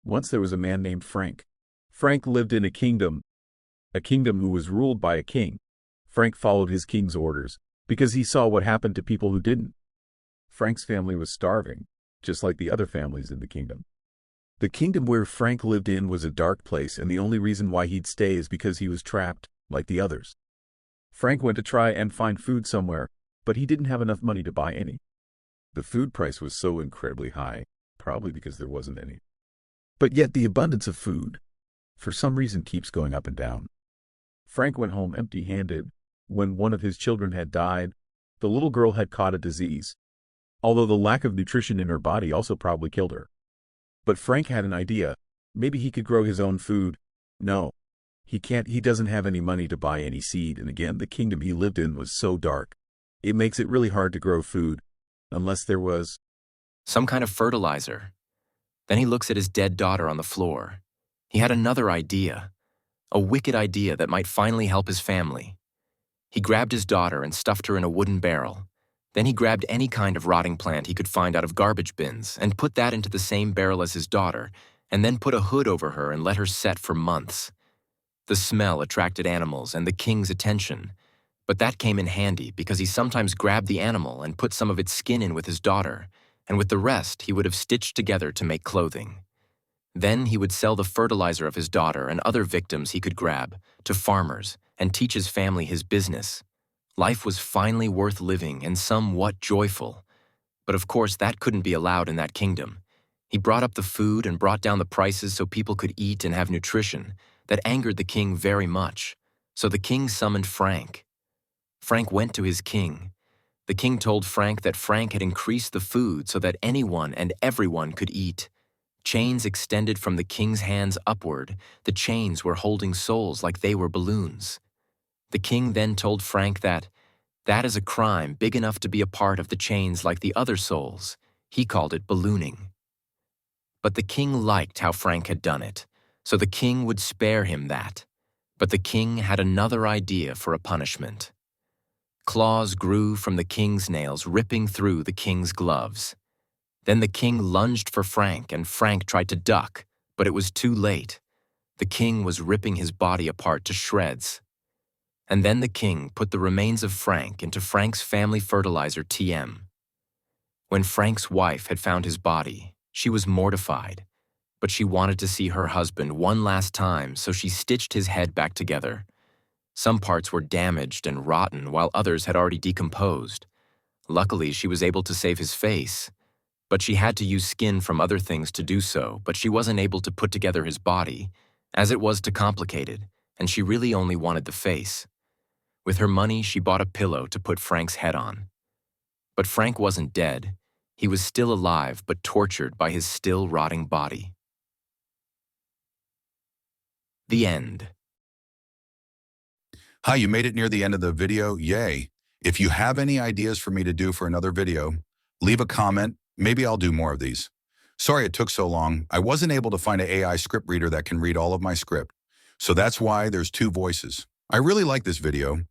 Once there was a man named Frank. Frank lived in a kingdom who was ruled by a king. Frank followed his king's orders because he saw what happened to people who didn't. Frank's family was starving, just like the other families in the kingdom. The kingdom where Frank lived in was a dark place, and the only reason why he'd stay is because he was trapped, like the others. Frank went to try and find food somewhere, but he didn't have enough money to buy any. The food price was so incredibly high, probably because there wasn't any. But yet the abundance of food, for some reason, keeps going up and down. Frank went home empty-handed. When one of his children had died, the little girl had caught a disease, although the lack of nutrition in her body also probably killed her. But Frank had an idea. Maybe he could grow his own food. No, he can't. He doesn't have any money to buy any seed, and again, the kingdom he lived in was so dark. It makes it really hard to grow food, unless there was some kind of fertilizer. Then he looks at his dead daughter on the floor. He had another idea, a wicked idea that might finally help his family. He grabbed his daughter and stuffed her in a wooden barrel. Then he grabbed any kind of rotting plant he could find out of garbage bins and put that into the same barrel as his daughter, and then put a hood over her and let her set for months. The smell attracted animals and the king's attention, but that came in handy because he sometimes grabbed the animal and put some of its skin in with his daughter, and with the rest he would have stitched together to make clothing. Then he would sell the fertilizer of his daughter and other victims he could grab to farmers and teach his family his business. Life was finally worth living and somewhat joyful. But of course that couldn't be allowed in that kingdom. He brought up the food and brought down the prices so people could eat and have nutrition. That angered the king very much. So the king summoned Frank. Frank went to his king. The king told Frank that Frank had increased the food so that anyone and everyone could eat. Chains extended from the king's hands upward. The chains were holding souls like they were balloons. The king then told Frank that is a crime big enough to be a part of the chains like the other souls. He called it ballooning. But the king liked how Frank had done it, so the king would spare him that. But the king had another idea for a punishment. Claws grew from the king's nails, ripping through the king's gloves. Then the king lunged for Frank, and Frank tried to duck, but it was too late. The king was ripping his body apart to shreds. And then the king put the remains of Frank into Frank's family fertilizer TM. When Frank's wife had found his body, she was mortified, but she wanted to see her husband one last time, so she stitched his head back together. Some parts were damaged and rotten, while others had already decomposed. Luckily, she was able to save his face, but she had to use skin from other things to do so, but she wasn't able to put together his body, as it was too complicated, and she really only wanted the face. With her money, she bought a pillow to put Frank's head on. But Frank wasn't dead. He was still alive, but tortured by his still rotting body. The end. Hi, you made it near the end of the video. Yay. If you have any ideas for me to do for another video, leave a comment. Maybe I'll do more of these. Sorry it took so long. I wasn't able to find an AI script reader that can read all of my script. So that's why there's two voices. I really like this video.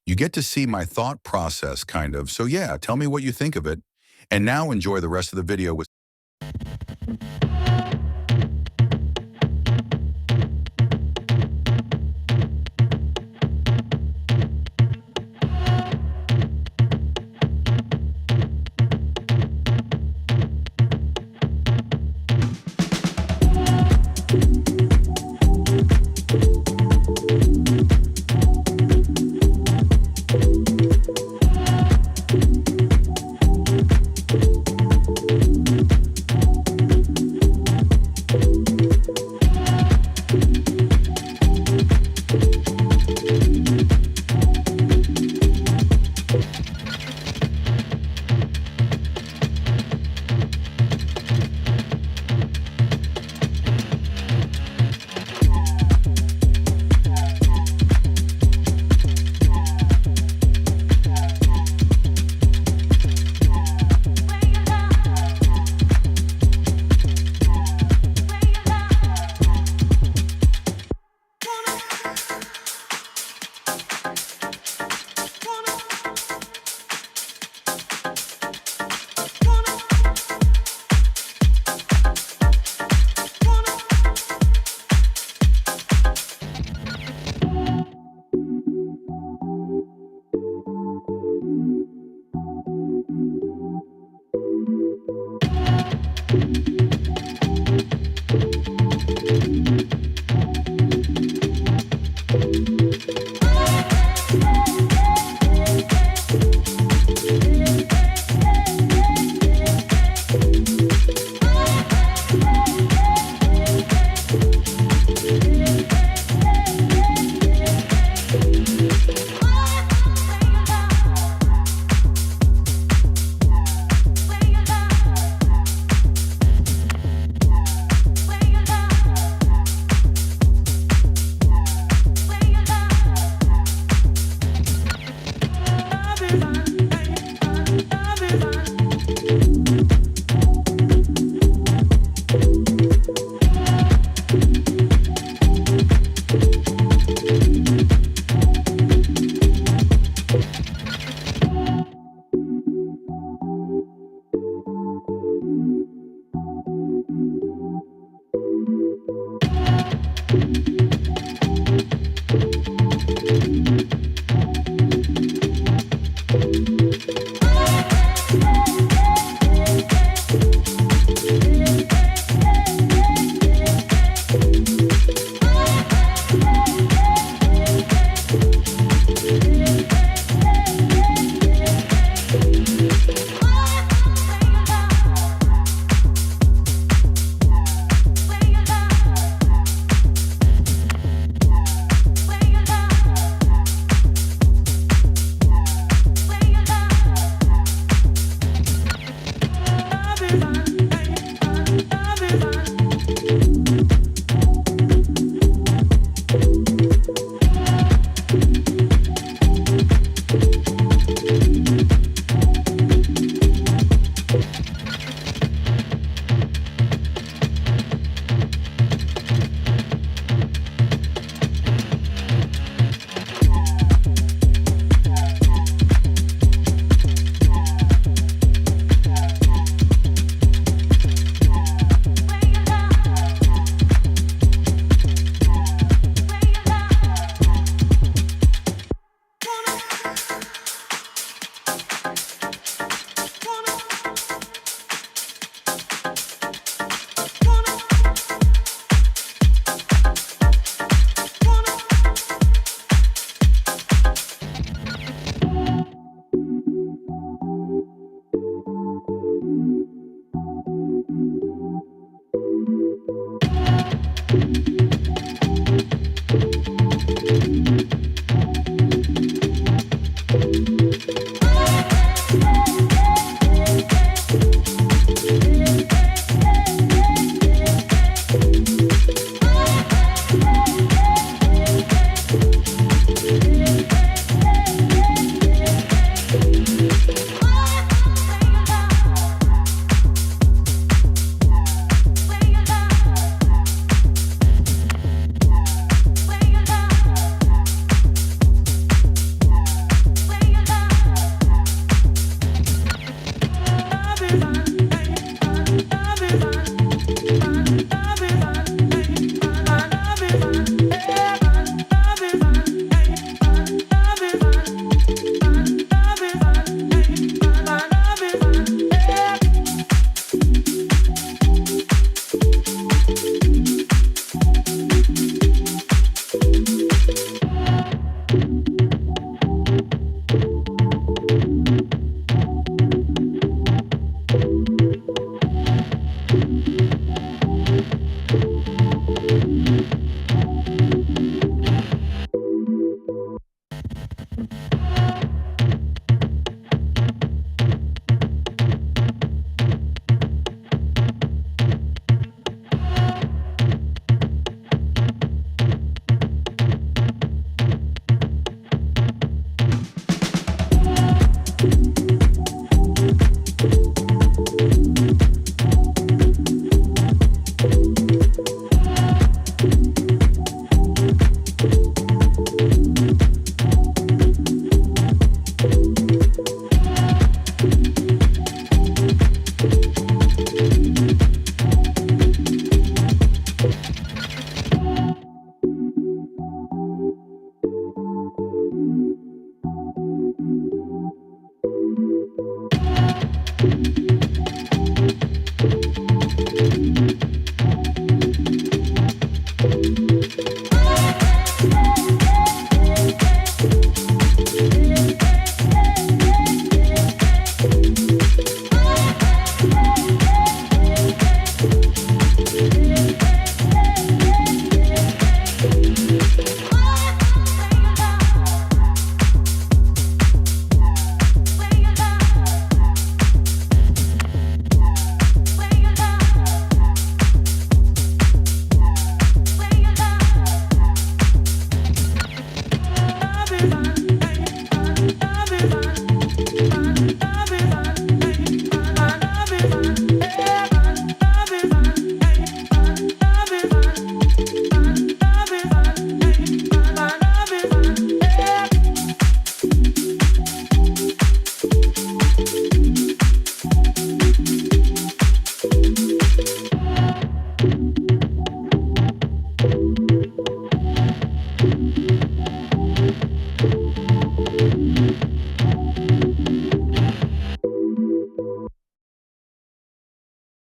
You get to see my thought process, kind of. So yeah, tell me what you think of it. And now enjoy the rest of the video with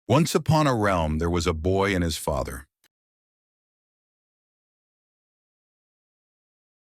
Once upon a realm, there was a boy and his father.